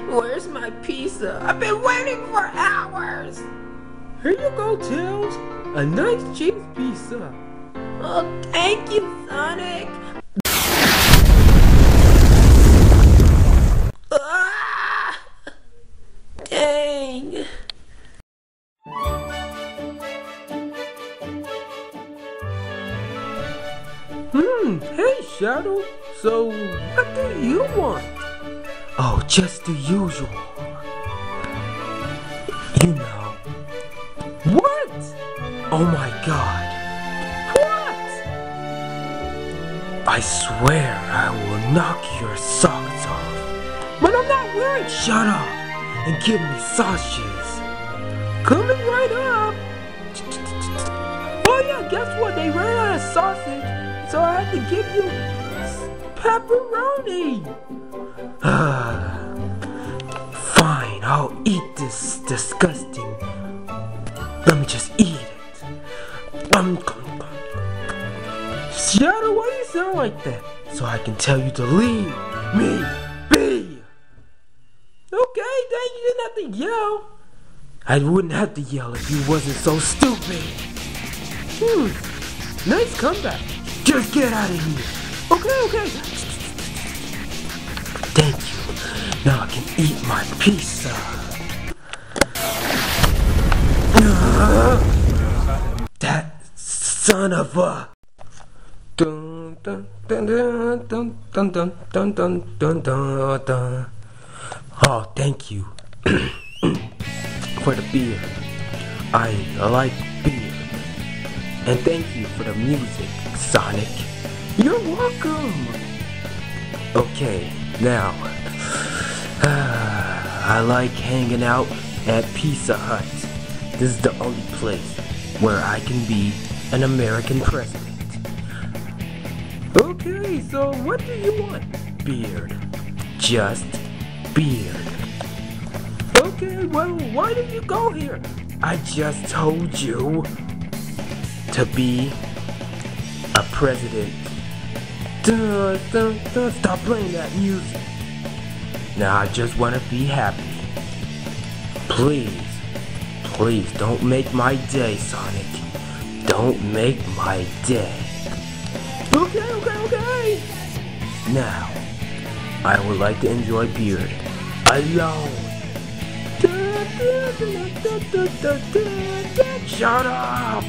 Where's my pizza? I've been waiting for hours! Here you go, Tails. A nice cheese pizza. Oh, thank you, Sonic. Ah! Dang. Hey, Shadow. So, what do you want? Oh, just the usual. You know. What? Oh my God. What? I swear I will knock your socks off. But I'm not wearing. Shut up and give me sausages. Coming right up. Oh yeah, guess what? They ran out of sausage, so I had to give you pepperoni. Fine, I'll eat this disgusting. Let me just eat it. Shadow, why do you sound like that? So I can tell you to leave me be. Okay, then you didn't have to yell. I wouldn't have to yell if you wasn't so stupid. Nice comeback. Just get out of here. Okay. Thank you. Now I can eat my pizza. That son of a. Dun dun dun dun dun dun dun dun dun dun dun dun. Oh, thank you for the beer. I like beer. And thank you for the music, Sonic. You're welcome. Okay, now I like hanging out at Pizza Hut. This is the only place where I can be an American president. Okay, so what do you want? Beard. Just beard. Okay, well, why did you go here? I just told you to be a president. Stop playing that music. Now I just want to be happy. Please don't make my day, Sonic. Don't make my day. Okay. Now, I would like to enjoy beard alone. Shut up!